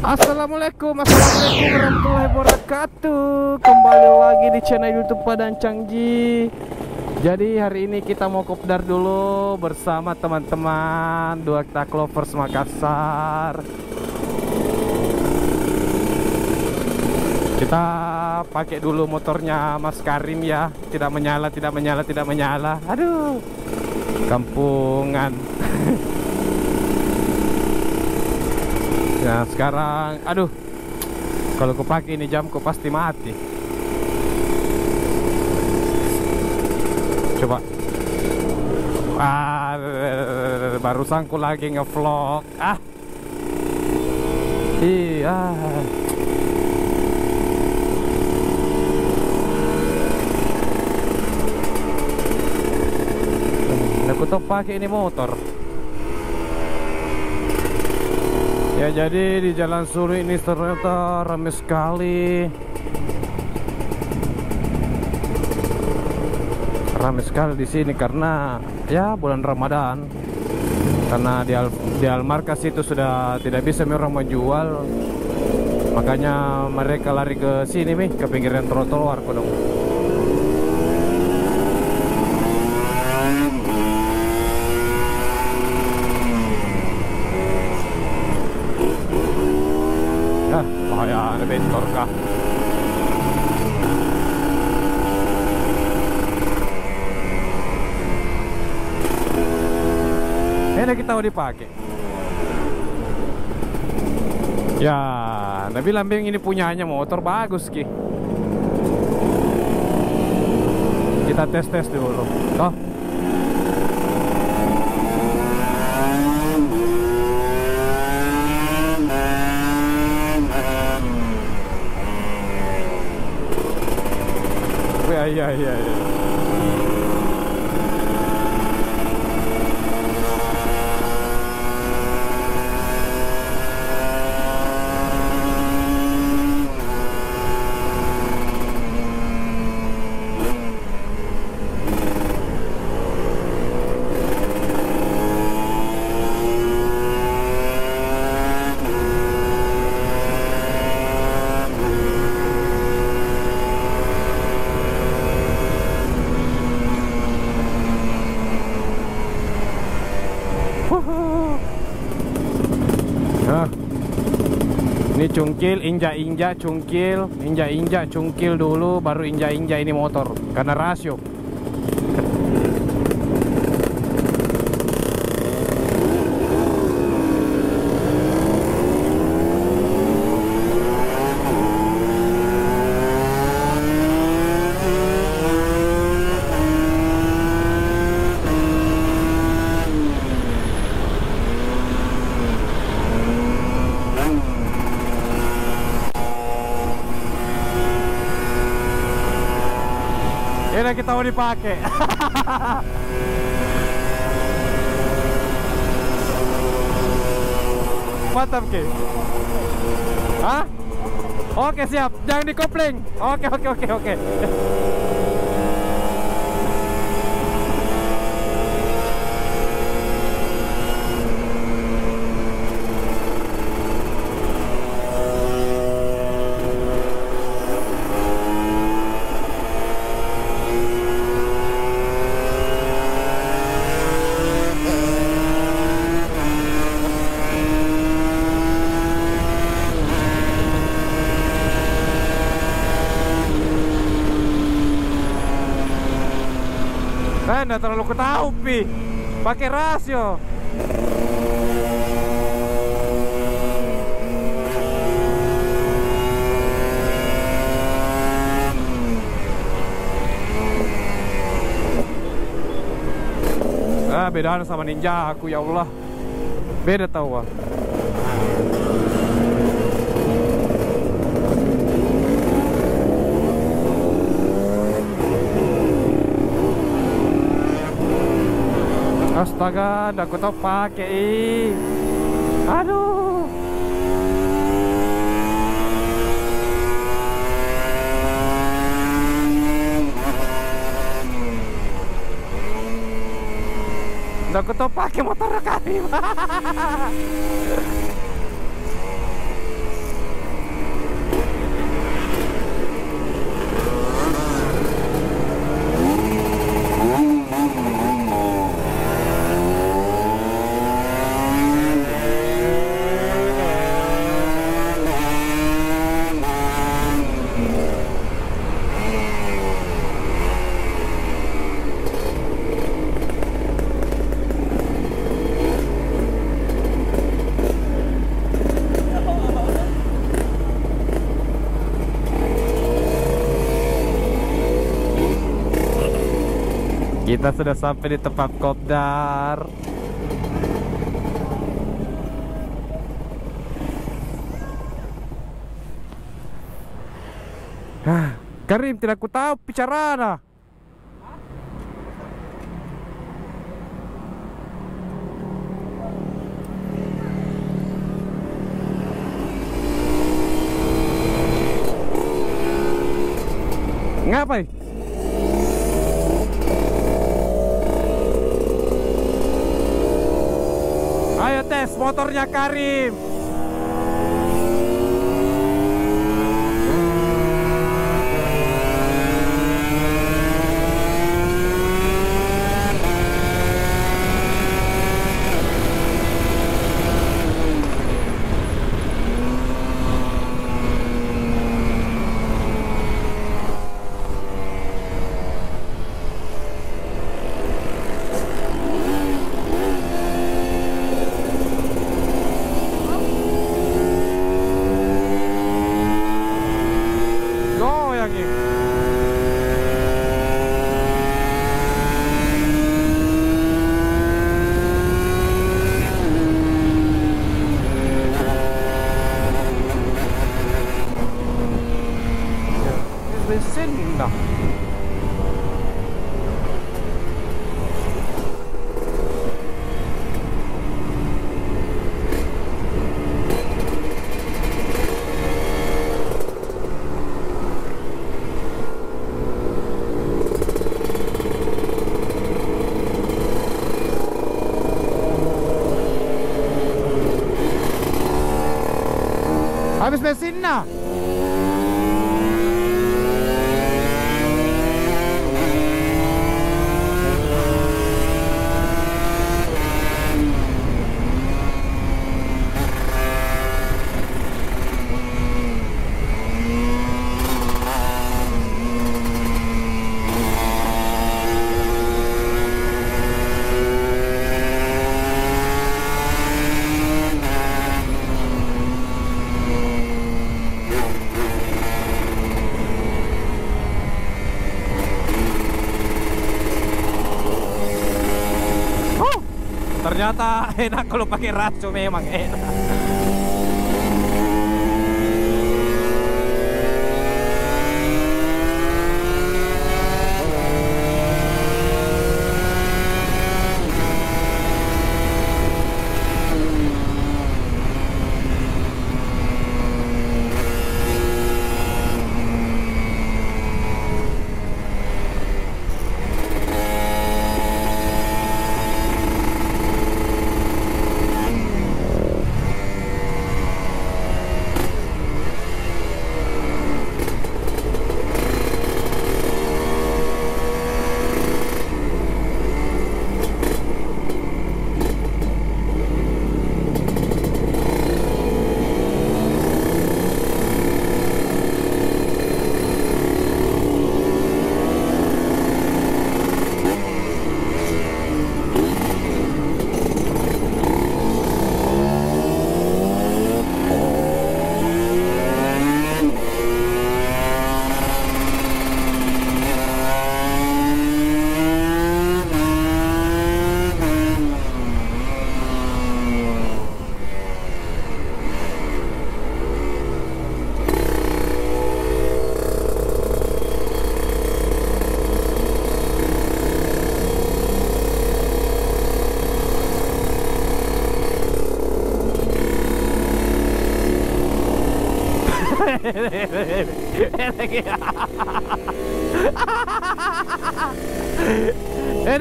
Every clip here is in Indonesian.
Assalamualaikum warahmatullahi wabarakatuh. Kembali lagi di channel YouTube Padang Cangji. Jadi hari ini kita mau kopdar dulu bersama teman-teman Dua Tak Lovers Makassar. Kita pakai dulu motornya Mas Karim ya. Tidak menyala. Aduh, kampungan. Nah sekarang, aduh, kalau ku pakai ini jamku pasti mati. Coba. Barusan ku lagi ngevlog. Iya. Aku tuh pakai ini motor. Ya jadi di Jalan Suri ini ternyata ramai sekali. Ramai sekali di sini karena ya bulan Ramadan. Karena di Almarkas itu sudah tidak bisa orang menjual. Makanya mereka lari ke sini nih, ke pinggiran trotoar dong. Bahaya, ada bentor kah? Ini kita mau dipakai. Ya, Nabi Lambing ini punyanya motor bagus ki. Kita tes dulu. Toh. Iya. Nah, ini cungkil, injak-injak, cungkil dulu, baru injak-injak ini motor karena rasio. Ini kita mau dipakai. Mantap ki. Hah? Oke siap, jangan dikopling. Oke. Nggak terlalu ketahu pi, pakai rasio. Beda sama Ninja aku ya Allah, beda tahu. Astaga, aku tahu pakai. Aduh. Aku tahu pakai motor Karim. Kita sudah sampai di tempat kopdar. Karim, tidak ku tahu bicara. Ngapain? Ayo tes motornya Karim. Bensin dah. Habis bensin dah. Ternyata enak kalau pakai raco, memang enak.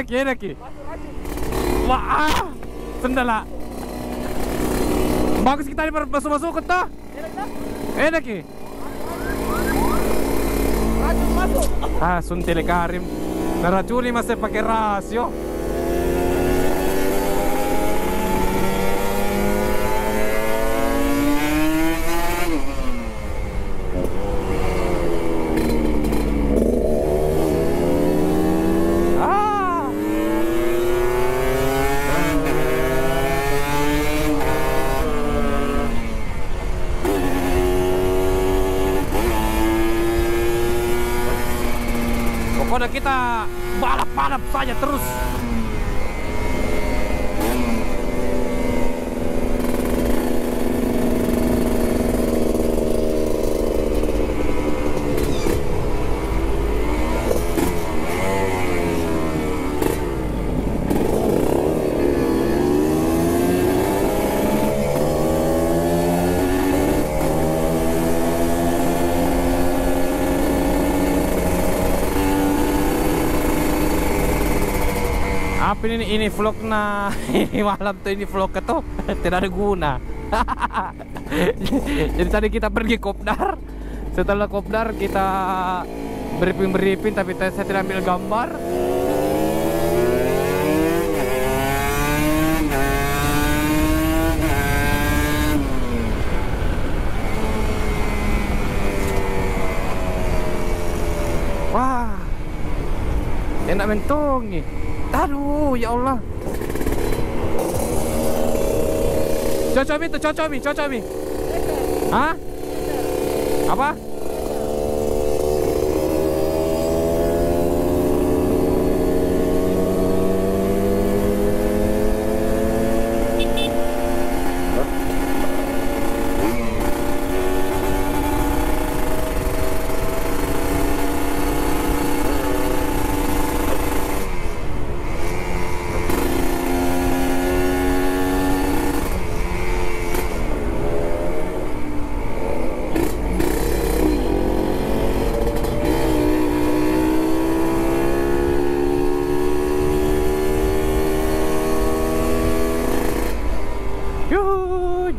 Enak ya. Wah, sendala. Bagus kita ini masuk ke toh. Enak ya. Masuk. Suntil Karim. Naracuni masih pakai rasio. Pokoknya kita balap saja terus. Apa ini vlog nah ini malam tuh, ini vlog tuh tidak ada guna. Jadi tadi kita pergi kopdar, setelah kopdar kita briefing tapi saya tidak ambil gambar. Wah, enak mentong nih. Aduh, ya Allah. Cocok mi. Hah? Apa?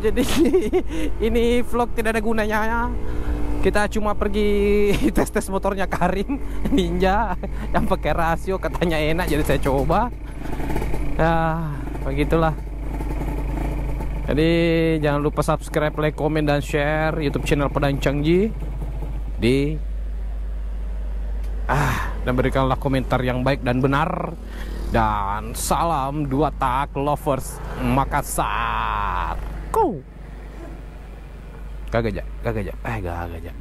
Jadi ini vlog tidak ada gunanya. Kita cuma pergi tes motornya Karim Ninja yang pakai rasio, katanya enak jadi saya coba. Ya, begitulah. Jadi jangan lupa subscribe, like, komen dan share YouTube channel Padang Changji dan berikanlah komentar yang baik dan benar. Dan salam 2 tak lovers Makassar. Gagak aja.